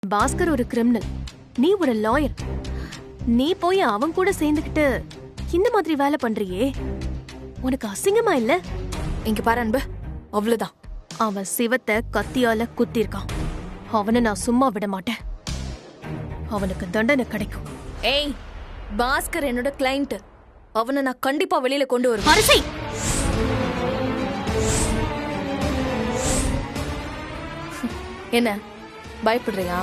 பாஸ்கர் ஒரு கிரிமினல், நீ ஒரு லாயர். நீ போய் அவன் கூட சேர்ந்துக்கிட்டு இந்த மாதிரி வேலை பண்றியே, உனக்கு அசிங்கமா இல்ல? இங்க பாரு அன்பு, அவ்வளவுதான். அவன் சிவத்தை கத்தியால குத்திருக்கான். அவனை நான் சும்மா விட மாட்டேன். அவனுக்கு தண்டனை கிடைக்கும். ஏய், பாஸ்கர் என்னோட கிளைண்ட். அவனை நான் கண்டிப்பா வெளியில கொண்டு வருவேன். அரசி, என்ன பயப்படுறியா?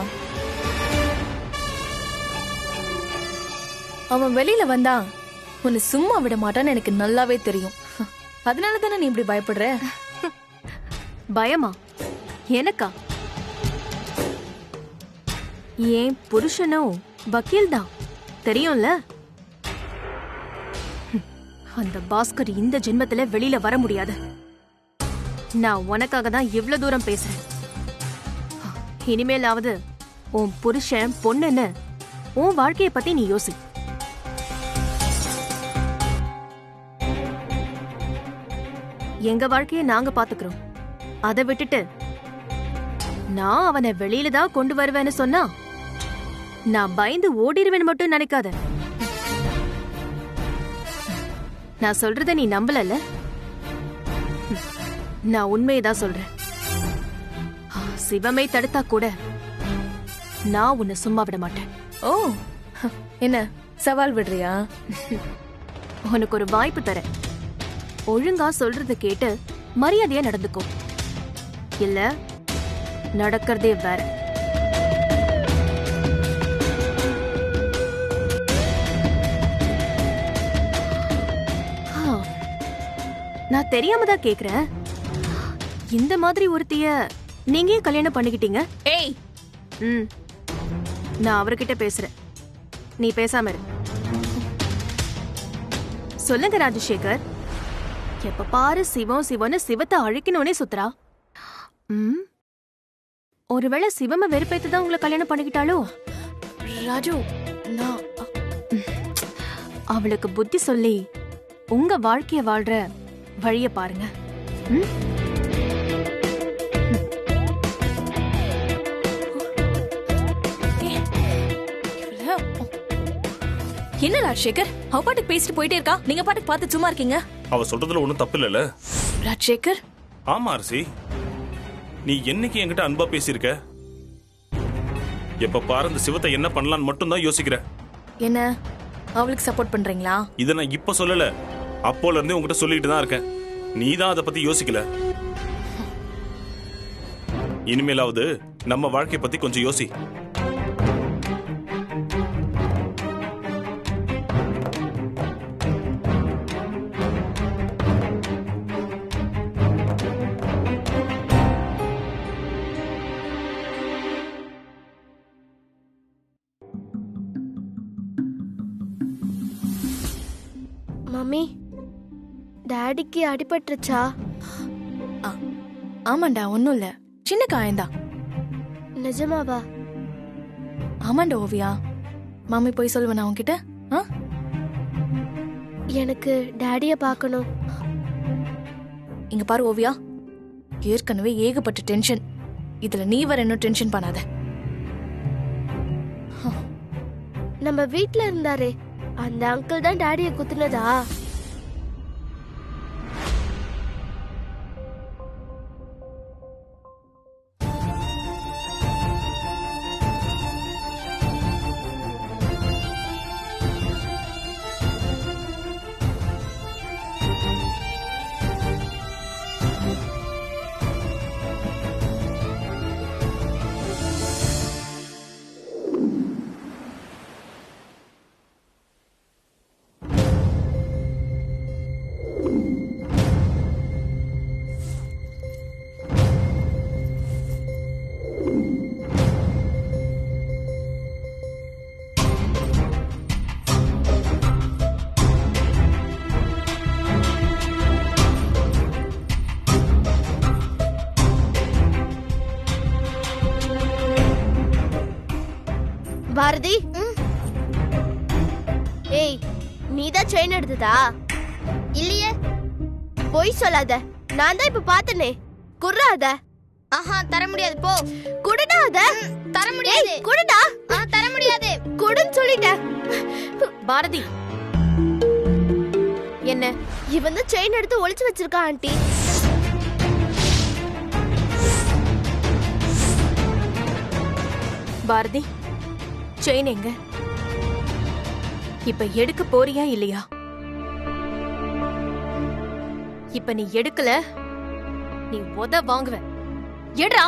அவன் வெளியில வந்தா உன்னை சும்மா விட மாட்டான்னு எனக்கு நல்லாவே தெரியும். அதனால தானே நீ இப்படி பயப்படுற? பயமா? எனக்கா? ஏன் புருஷனும் வக்கீல் தான், தெரியும்ல? அந்த பாஸ்கர் இந்த ஜென்மத்துல வெளியில வர முடியாது. நான் உனக்காக தான் இவ்வளவு தூரம் பேசுறேன். இனிமேலாவது உன் புருஷன் பொண்ணுன்னு உன் வாழ்க்கைய பத்தி நீ யோசி. எங்க வாழ்க்கைய நாங்க பாத்துக்கிறோம். அதை விட்டுட்டு நான் அவனை வெளியில தான் கொண்டு வருவேன்னு சொன்னா நான் பயந்து ஓடிடுவேன்னு மட்டும் நினைக்காத. நான் சொல்றத நீ நம்பலல்ல? நான் உண்மையதான் சொல்றேன். சிவமே தடுத்தா கூட நான் உன்னை சும்மா விட மாட்டேன். ஓ, என்ன சவால் விடுறியா? உனக்கு ஒரு வாய்ப்பு தரேன். ஒழுங்கா சொல்றத கேட்டு மரியாதையா நடந்துக்கோ, இல்ல நடக்கிறதே வேற. நான் தெரியாம தான் கேக்குறேன். இந்த மாதிரி ஒருத்திய நீங்க ஏன் கல்யாணம் பண்ணிக்கிட்டீங்க? ஏய், நான் அவர்கிட்ட பேசுறேன், நீ பேசாம இரு. சொல்லுங்க ராஜசேகர், எப்ப பாரு சிவம் சிவன்னு சிவத்தை அழிக்கணும்னே சுத்துறா. ஒருவேளை சிவம வெறுப்பேத்துதான் உங்களை கல்யாணம் பண்ணிக்கிட்டாளோ? ராஜு, நான் அவளுக்கு புத்தி சொல்லி உங்க வாழ்க்கைய வாழ்ற வழிய பாருங்க. என்ன ராஜசேகர், அவ பாட்டுக்கு பேசிட்டு போயிட்டே இருக்கா, நீங்க பாட்டுக்கு பார்த்து சும்மா இருக்கீங்க. அவ சொல்றதுல ஒண்ணும் தப்பு இல்லல ராஜசேகர்? ஆமா அரசி, நீ என்னைக்கு என்கிட்ட அன்பா பேசியிருக்க? எப்ப பாரு இந்த சிவத்தை என்ன பண்ணலான்னு மட்டும் தான் யோசிக்கிற. என்ன அவளுக்கு சப்போர்ட் பண்றீங்களா? இத நான் இப்ப சொல்லல, அப்போல இருந்தே உங்ககிட்ட சொல்லிட்டு தான் இருக்கேன். நீ தான் அதை பத்தி யோசிக்கல. இனிமேலாவது நம்ம வாழ்க்கைய பத்தி கொஞ்சம் யோசி. மம்மி, டாடிக்கு அடிபட்டுருச்சா? ஆமாண்டா, ஒன்னும் இல்ல, சின்ன காயம்தான். நிஜமாவா? ஆமாண்டா ஓவியா, மாமி போய் சொல்லுவேன் உன்கிட்ட. எனக்கு டாடிய பார்க்கணும். இங்க பாரு ஓவியா, ஏற்கனவே ஏகப்பட்ட டென்ஷன், இதுல நீ வர இன்னும் டென்ஷன் பண்ணாத. நம்ம வீட்ல இருந்தாரே அந்த அங்கிள் தான் டாடிய குத்துனதா? பாரதி, ஏய், நீதான் செயின் எடுத்ததா? இல்லையே. பொய் சொல்லாத, நான் தான் இப்ப பார்த்தனே. குர்றாத. ஆஹா, தர முடியாது, போ. குடுடாத. தர முடியாது. குடுடா. தர முடியாது. குடுன்னு சொல்லிட்டேன். பாரதி என்ன? இவன் தான் செயின் எடுத்து ஒளிச்சு வச்சிருக்கான் ஆண்டி. பாரதி செயின் எங்க? இப்ப எடுக்க போறியா இல்லையா? இப்ப நீ எடுக்கல, நீ உத வாங்குவ. எடுறா.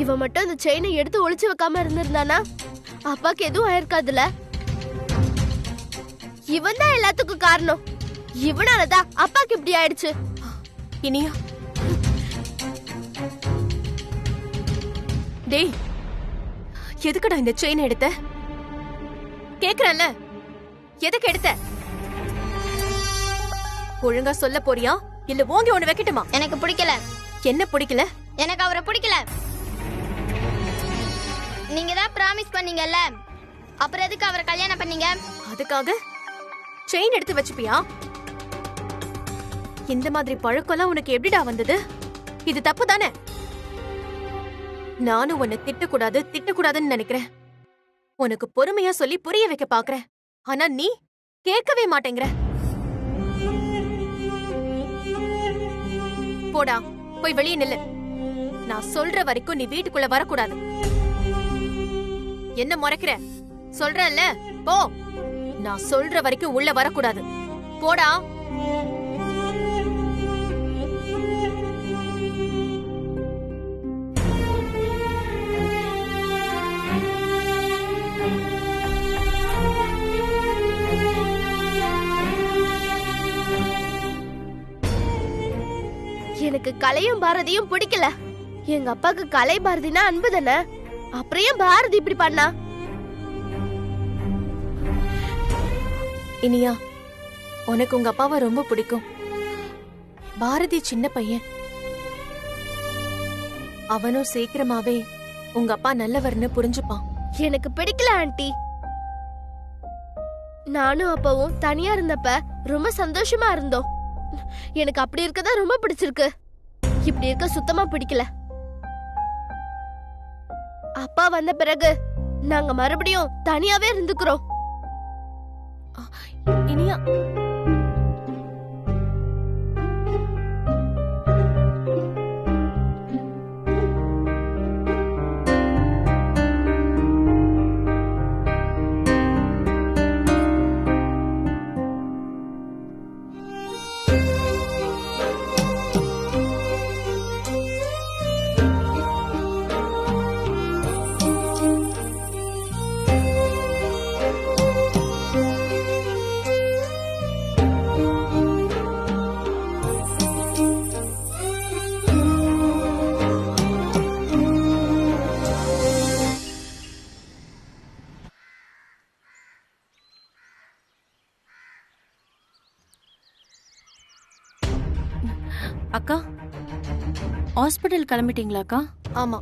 இவன் மட்டும் அந்த செயினை எடுத்து ஒளிச்சு வைக்காம இருந்திருந்தானா அப்பாக்கு எதுவும் ஆயிருக்காதுல. இவன் தான் எல்லாத்துக்கும் காரணம். இவனாலதான் அப்பாக்கு இப்படி ஆயிடுச்சு. இனியா டேய், எதுக்குடா இந்த செயின் எடுத்த? கேக்குறேன்ல, எதுக்கு எடுத்த? ஒழுங்கா சொல்ல போறியா இல்ல ஓங்கி ஒண்ணு வைக்கட்டுமா? எனக்கு பிடிக்கல. என்ன பிடிக்கல? எனக்கு அவரை பிடிக்கல. நீங்க தான் பிராமிஸ் பண்ணீங்கல்ல, அப்புறம் எதுக்கு அவரை கல்யாணம் பண்ணீங்க? அதுக்காக செயின் எடுத்து வச்சுப்பியா? இந்த மாதிரி பழக்கம்லாம் உனக்கு எப்படிடா வந்தது? இது தப்பு தானே? நானும் உன்னை திட்டக்கூடாதுன்னு நினைக்கிறேன். உனக்கு பொறுமையா சொல்லி புரிய வைக்க பாக்குறேன். ஆனா நீ கேட்கவே மாட்டேங்கிற. போடா, போய் வெளியே நில்லு. நான் சொல்ற வரைக்கும் நீ வீட்டுக்குள்ள வரக்கூடாது. என்ன முறைக்கிற? சொல்றேன்ல, போ. நான் சொல்ற வரைக்கும் உள்ள வரக்கூடாது. போடா. எனக்கு கலையும் பாரதியும் பிடிக்கல. எங்க அப்பாக்கு கலை பாரதினா அன்பு தானே. அப்புறம் ஏன் பாரதி இப்படி பண்ணா? இனியா, உனக்கு உங்க அப்பாவை ரொம்ப பிடிக்கும். பாரதி சின்ன பையன். அவனும் சீக்கிரமாவே உங்க அப்பா நல்லவர்னு புரிஞ்சுப்பான். எனக்கு பிடிக்கல ஆண்டி. நானும் அப்பாவும் தனியா இருந்தப்ப ரொம்ப சந்தோஷமா இருந்தோம். எனக்கு அப்படி இருக்கதா ரொம்ப பிடிச்சிருக்கு. இப்படி இருக்க சுத்தமா பிடிக்கல. அப்பா வந்த பிறகு நாங்க மறுபடியும் தனியாவே இருந்துக்கிறோம். இனியா, அக்கா, ஹாஸ்பிட்டல் கிளம்பிட்டீங்களாக்கா? ஆமா.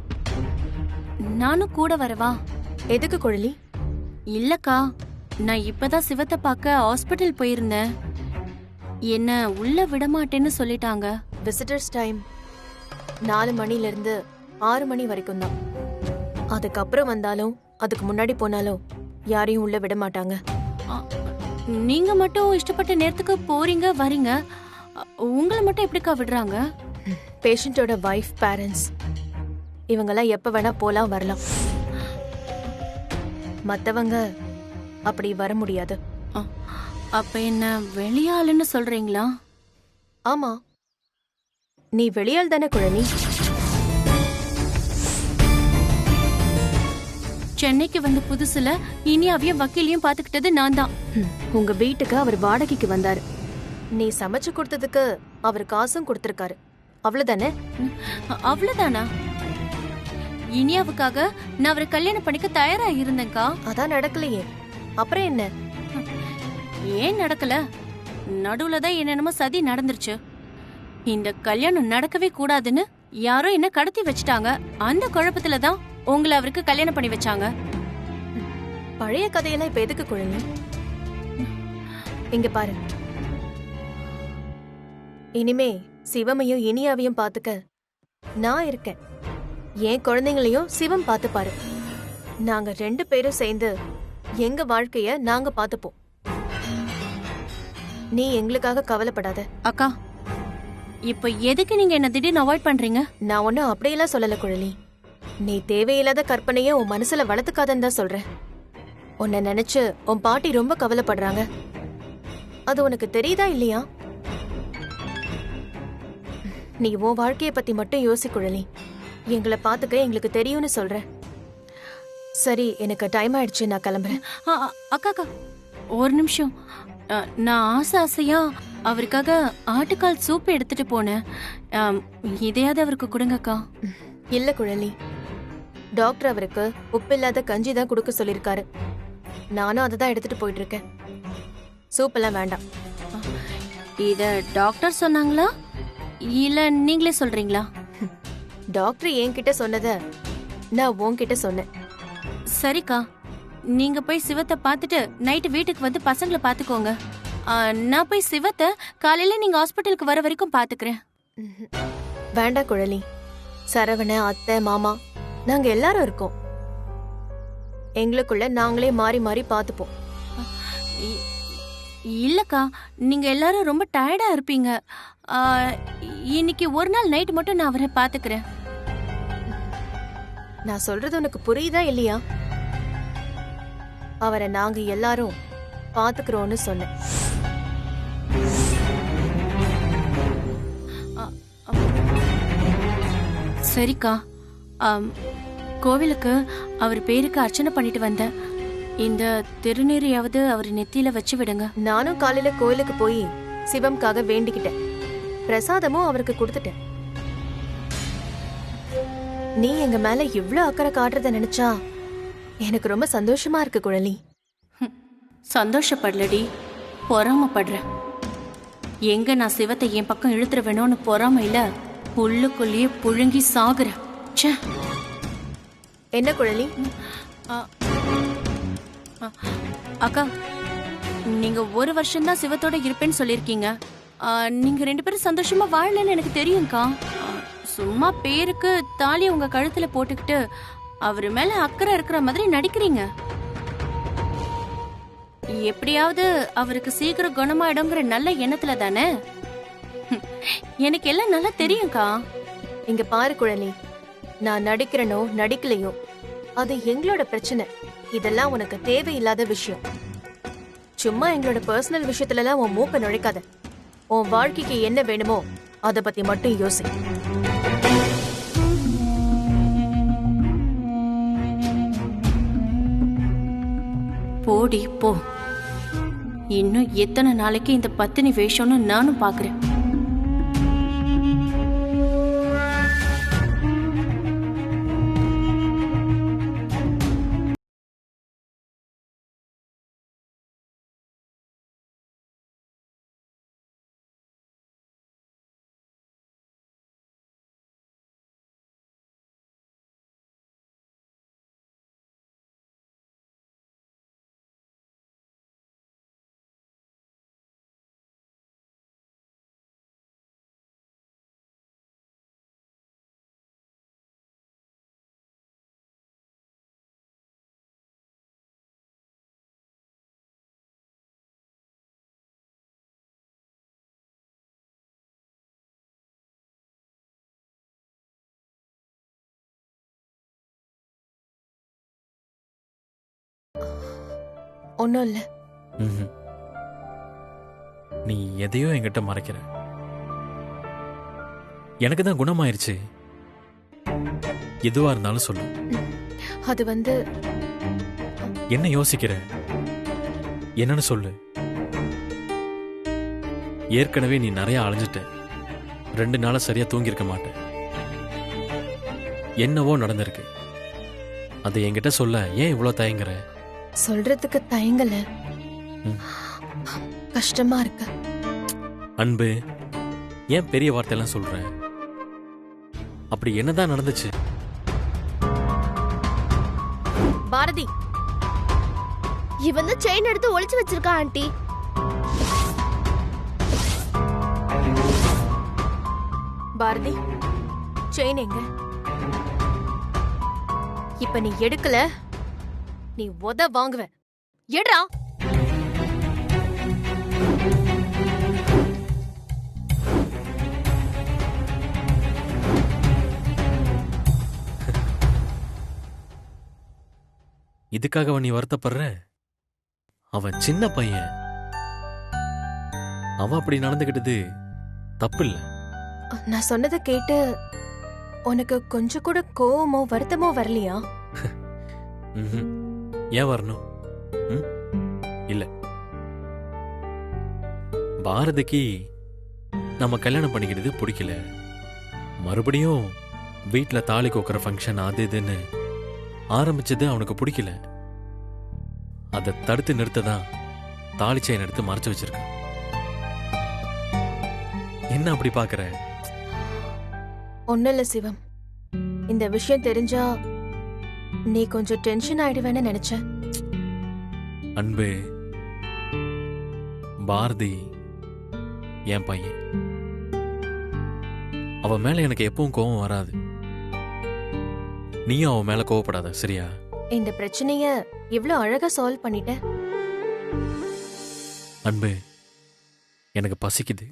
நானும் கூட வரவா? எதுக்கு குழலி? இல்லக்கா, நான் இப்பதான் சிவத்தை பார்க்க ஹாஸ்பிட்டல் போயிருந்தேன். என்ன உள்ள விடமாட்டேன்னு சொல்லிட்டாங்க. விசிட்டர்ஸ் டைம் 4 மணில இருந்து 6 மணி வரைக்கும் தான். அதுக்கப்புறம் வந்தாலும் அதுக்கு முன்னாடி போனாலும் யாரையும் உள்ள விட மாட்டாங்க. நீங்க மட்டும் இஷ்டப்பட்ட நேரத்துக்கு போறீங்க வரீங்க, உங்களை மட்டும் எப்படிக்கா விடுறாங்க? பேஷண்டோட வைஃப், பேரண்ட்ஸ் இவங்கெல்லாம் எப்ப வேணா போலாம் வரலாம். மத்தவங்க அப்படி வர முடியாது. அப்ப என்ன வெளியாளுன்னு சொல்றீங்களா? ஆமா, நீ வெளியாள் தானே குழலி. சென்னைக்கு வந்த புதுசுல இனியாவையும் வக்கீலையும் பாத்துக்கிட்டது நான் தான். உங்க வீட்டுக்கு அவர் வாடகைக்கு வந்தாரு. நீ சமைச்சு கொடுத்ததுக்கு அவர் காசும் கொடுத்திருக்காரு. அவ்வளவுதானே? அவ்வளவுதானா? இனியாவுக்காக நான் அவரை கல்யாணம் பண்ணிக்க தயாரா இருந்தேன்க்கா. அதான் நடக்கலையே, அப்புறம் என்ன? ஏன் நடக்கல? நடுவுல தான் என்னென்னமோ சதி நடந்துருச்சு. இந்த கல்யாணம் நடக்கவே கூடாதுன்னு யாரோ என்ன கடத்தி வச்சுட்டாங்க. அந்த குழப்பத்துல தான் உங்களை அவருக்கு கல்யாணம் பண்ணி வச்சாங்க. பழைய கதையெல்லாம் இப்ப எதுக்கு குழந்தை? இங்க பாரு, இனிமே சிவமையும் இனியாவையும் பாத்துக்க நான் இருக்கேன். என் குழந்தைங்களையும் சிவம் பார்த்து பாரு. நாங்க 2 பேரும் சேர்ந்து எங்க வாழ்க்கைய நாங்க பாத்துப்போம். நீ எங்களுக்காக கவலைப்படாத. அக்கா, இப்ப எதுக்கு நீங்க என்ன திடீர்னு அவாய்ட் பண்றீங்க? நான் ஒன்னும் அப்படியெல்லாம் சொல்லல குழலி. நீ தேவையில்லாத கற்பனைய உன் மனசுல வளர்த்துக்காதன்னு தான் சொல்றேன். உன்னை நினைச்சு உன் பாட்டி ரொம்ப கவலைப்படுறாங்க. அது உனக்கு தெரியுதா இல்லையா? நீ உன் வாழ்க்கைய பத்தி மட்டும் யோசி குழலி. எங்களை பாத்துக்க எங்களுக்கு தெரியும்னு சொல்றேன். சரி, எனக்கு டைம் ஆயிடுச்சு, நான் கிளம்புறேன். அக்கா அக்கா, ஒரு நிமிஷம். நான் ஆசையா அவருக்காக ஆட்டுக்கால் சூப் எடுத்துட்டு போனேன். இதையாவது அவருக்கு கொடுங்கக்கா. இல்ல குழலி, டாக்டர் அவருக்கு உப்பில்லாத கஞ்சி தான் கொடுக்க சொல்லிருக்காரு. நானும் அதை தான் எடுத்துட்டு போயிட்டு இருக்கேன். சூப் எல்லாம் வேண்டாம். இத டாக்டர் சொன்னாங்களா இல்ல நீங்களே சொல்றீங்களா? டாக்டர் என்கிட்ட சொன்னத நான் உன்கிட்ட சொன்னேன். சரிக்கா, நீங்க போய் சிவத்தை பார்த்துட்டு நைட்டு வீட்டுக்கு வந்து பசங்களை பாத்துக்கோங்க. நான் போய் சிவத்தை காலையில நீங்க ஹாஸ்பிட்டலுக்கு வர வரைக்கும் பாத்துக்கிறேன். வேண்டாம் குழலி, சரவண, அத்தை, மாமா, நாங்க எல்லாரும் இருக்கோம். எங்களுக்குள்ள நாங்களே மாறி மாறி பாத்துப்போம். இல்லக்கா, நீங்க எல்லாரும் ரொம்ப டயர்டா இருப்பீங்க. இன்னைக்கு ஒரு நாள் நைட் மட்டும் நான் அவரை பாத்துக்கிறேன். நான் சொல்றது உனக்கு புரியுதா இல்லையா? அவரை நாங்க எல்லாரும் பாத்துக்கிறோம்னு சொன்னேன். சரிக்கா, கோவிலுக்கு அவர் பேருக்கு அர்ச்சனை பண்ணிட்டு வந்தேன். இந்த திருநீரையாவது அவர் நெத்தியில வச்சு விடுங்க. நானும் காலையில கோயிலுக்கு போய் சிவம்காக வேண்டிக்கிட்டேன். பிரசாதமும் அவருக்கு கொடுத்துட்டேன். நீ எங்க மேல இவ்ளோ அக்கறை காட்டுறத நினைச்சா எனக்கு ரொம்ப சந்தோஷமா இருக்கு குழலி. சந்தோஷப்படலடி, பொறாமப்படுறேன். எங்க நான் சிவத்தை என் பக்கம் இழுத்துற வேணும்னு பொறாமையில உள்ளுக்குள்ளேயே புழுங்கி சாகுறேன். ச்சே. என்ன குழலி? அக்கா, நீங்க 1 வருஷம்தான் சிவத்தோட இருப்பேன்னு சொல்லிருக்கீங்க. நீங்க 2 பேரும் சந்தோஷமா வாழலன்னு எனக்கு தெரியும்க்கா. சும்மா பேருக்கு தாலி உங்க கழுத்துல போட்டுக்கிட்டு அவரு மேல அக்கறை இருக்கிற மாதிரி நடிக்கிறீங்க. எப்படியாவது அவருக்கு சீக்கிரம் குணமாயிடுங்கிற நல்ல எண்ணத்துல தானே. எனக்கு எல்லாம் நல்லா தெரியும்க்கா. இங்க பாரு குழலி, நான் நடிக்கிறனோ நடிக்கலையோ அது எங்களோட பிரச்சனை. இதெல்லாம் உனக்கு தேவையில்லாத விஷயம். சும்மா எங்களோட பர்சனல் விஷயத்துல எல்லாம் உன் மூக்க நுழைக்காத. உன் வாழ்க்கைக்கு என்ன வேணுமோ அதை பத்தி மட்டும் யோசி. போடி போ. இன்னும் எத்தனை நாளைக்கு இந்த பத்தினி வேஷம்னு நானும் பாக்குறேன். ஒன்னும் இல்ல. நீ எதையோ என்கிட்ட மறைக்கிற. எனக்கு தான் குணமாயிருச்சு. எதுவா இருந்தாலும் சொல்லு. அது வந்து என்ன யோசிக்கிற? என்னன்னு சொல்லு. ஏற்கனவே நீ நிறைய அலைஞ்சிட்ட. 2 நாளா சரியா தூங்கியிருக்க மாட்டேன். என்னவோ நடந்திருக்கு. அதை என்கிட்ட சொல்ல ஏன் இவ்வளோ தயங்குற? சொல்றதுக்கு தயங்கல, ம். கஷ்டமா இருக்கு. அன்பு, ஏன் பெரிய வார்த்தையெல்லாம் சொல்ற? அப்படி என்னதான் நடந்துச்சு? பாரதி, இவன் தான் செயின் எடுத்து ஒளிச்சு வச்சிருக்கான் ஆண்டி. பாரதி, செயின் எங்க? இப்ப நீ எடுக்கல, நீ உத வாங்குவ. எடுறா. இதுக்காக நீ வருத்தப்படுற? அவன் சின்ன பையன், அவன் அப்படி நடந்துகிட்டது தப்பு இல்ல. நான் சொன்னதை கேட்டு உனக்கு கொஞ்சம் கூட கோவமோ வருத்தமோ வரலையா? ம்ஹும். ஏன் வரணும்? ம்? இல்ல, பாரதிக்கு நம்ம கல்யாணம் பண்ணிக்கிறது பிடிக்கல. மறுபடியும் வீட்ல தாலி கோக்குற ஃபங்க்ஷன் அது இதுன்னு ஆரம்பிச்சது அவனுக்கு பிடிக்கல. அதை தடுத்து நிறுத்ததான் தாலி செயின் எடுத்து மறைச்சு வச்சிருக்கான். என்ன அப்படி பாக்குற? ஒன்னும் இல்ல சிவம், இந்த விஷயம் தெரிஞ்சா நீ கொஞ்சம் டென்ஷன் ஆயிடுவேன்னு நினைச்சேன். அன்பு, பாரதி என் பையன். அவன் மேல எனக்கு எப்பவும் கோபம் வராது. நீயும் அவன் மேல கோவப்படாத, சரியா? இந்த பிரச்சனைய இவ்ளோ அழகா சால்வ் பண்ணிட்ட. அன்பு, எனக்கு பசிக்குது.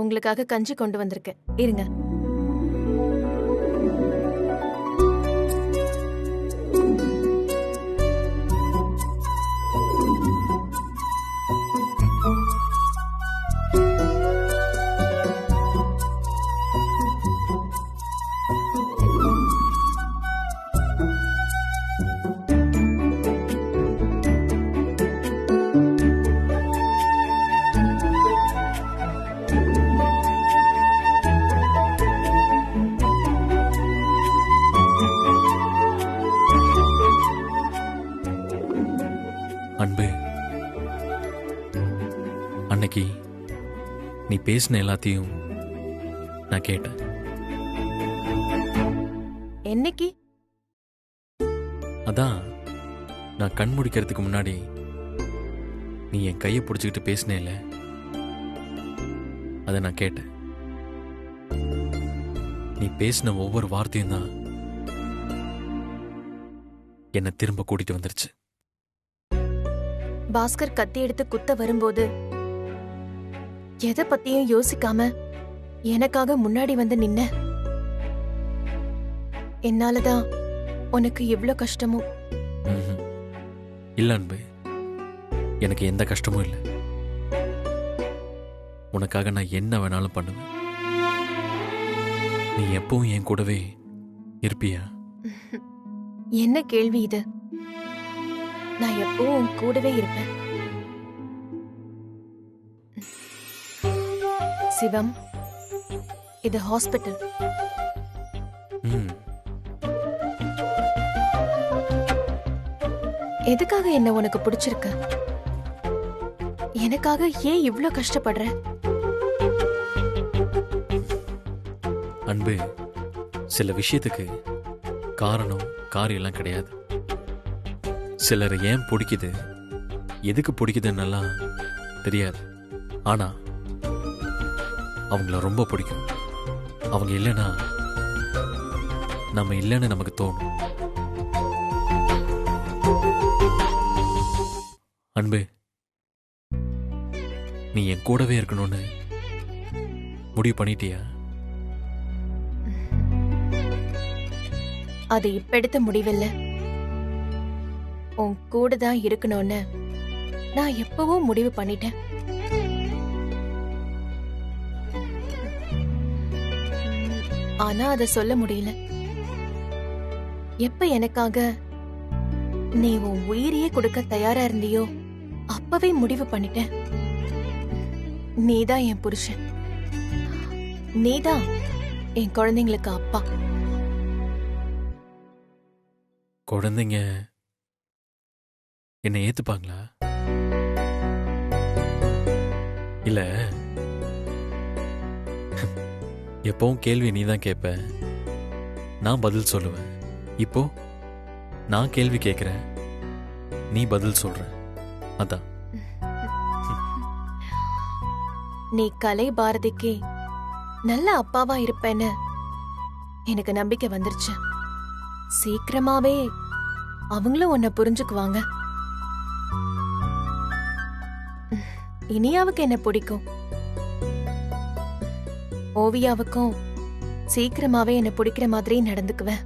உங்களுக்காக கஞ்சி கொண்டு வந்திருக்கேன், இருங்க. அன்பு, அன்னைக்கு நீ பேசின எல்லாத்தையும் நான் கேட்டேன். என்னைக்கு? அதான் நான் கண் முடிக்கிறதுக்கு முன்னாடி நீ என் கையை பிடிச்சிக்கிட்டு பேசினேல, அதை நான் கேட்டேன். நீ பேசின ஒவ்வொரு வார்த்தையும் தான் என்னை திரும்ப கூட்டிட்டு வந்துருச்சு. பாஸ்கர் கத்தி எடுத்து குத்த வரும்போது எதை பத்தியும் யோசிக்காம எனக்காக முன்னாடி வந்து நின்ன. என்னாலதான் உனக்கு இவ்ளோ கஷ்டமோ? ம்ஹும். இல்ல அன்பு, எனக்கு எந்த கஷ்டமும் இல்லை. உனக்காக நான் என்ன வேணாலும் பண்ணுவேன். நீ எப்பவும் என் கூடவே இருப்பியா? என்ன கேள்வி இது? நான் எப்பவும் உன் கூடவே இருப்பேன். சிவம், இது ஹாஸ்பிட்டல். ம். எதுக்காக என்ன உனக்கு பிடிச்சிருக்கு? எனக்காக ஏன் இவ்ளோ கஷ்டப்படுற? அன்பு, சில விஷயத்துக்கு காரணம் காரியம்லாம் கிடையாது. சிலரை ஏன் பிடிக்குது, எதுக்கு பிடிக்குதுன்னெல்லாம் தெரியாது. ஆனா அவங்கள ரொம்ப பிடிக்கும். அவங்க இல்லைன்னா நம்ம இல்லைன்னு நமக்கு தோணும். அன்பு, நீ என் கூடவே இருக்கணும்னு முடிவு பண்ணிட்டியா? அது இப்ப எடுத்த முடிவில்ல. உன் கூட தான் இருக்கணும்னு நான் எப்பவும் முடிவு பண்ணிட்டேன். ஆனா அதை சொல்ல முடியல. எப்ப எனக்காக நீ உன் உயிரையே கொடுக்க தயாரா இருந்தியோ அப்பவே முடிவு பண்ணிட்டேன். நீதான் என் புருஷன், நீதான் என் குழந்தைங்களுக்கு அப்பா. குழந்தைங்க என்னை ஏத்துப்பாங்களா? இல்ல எப்பவும் கேள்வி நீ தான் கேட்ப, நான் பதில் சொல்லுவேன். இப்போ நான் கேள்வி கேட்கிறேன், நீ பதில் சொல்ற. அதான் நீ கலை பாரதிக்கு நல்ல அப்பாவா இருப்பேன்னு எனக்கு நம்பிக்கை வந்துருச்சு. சீக்கிரமாவே அவங்களும் உன்னை புரிஞ்சுக்குவாங்க. இனியாவுக்கு என்ன பிடிக்கும், ஓவியாவுக்கும் சீக்கிரமாவே என்ன பிடிக்கிற மாதிரி நடந்துக்குவேன்.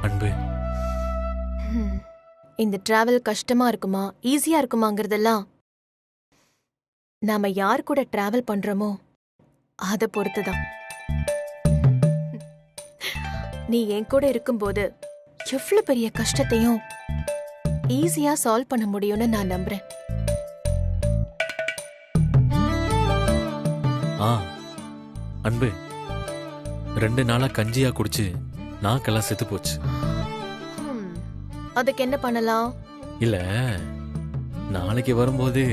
அன்பு, இந்த டிராவல் கஷ்டமா இருக்குமா ஈஸியா இருக்குமாங்கிறதெல்லாம் நாம யார் கூட டிராவல் பண்றோமோ அதை பொறுத்துதான். நீ என் கூட இருக்கும்போது எவ்வளவு பெரிய கஷ்டத்தையும் ஈஸியா சால்வ் பண்ண முடியும்னு நான் நம்புறேன். அன்பு, 2 நாளா கஞ்சியா குடிச்சு நாக்கெல்லாம் செத்து போச்சு. அதுக்கு என்ன பண்ணலாம்? இல்ல, நாளைக்கு வரும்போது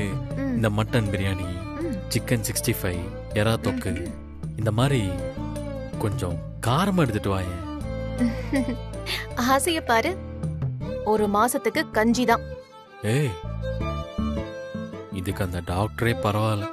இந்த மட்டன் பிரியாணி, சிக்கன் 65, எறா தொக்கு, இந்த மாதிரி கொஞ்சம் காரமா எடுத்துட்டு வாயேன். ஆசைய பாரு, 1 மாசத்துக்கு கஞ்சி தான். ஏய், இதுக்கு அந்த டாக்டரே பரவாயில்ல.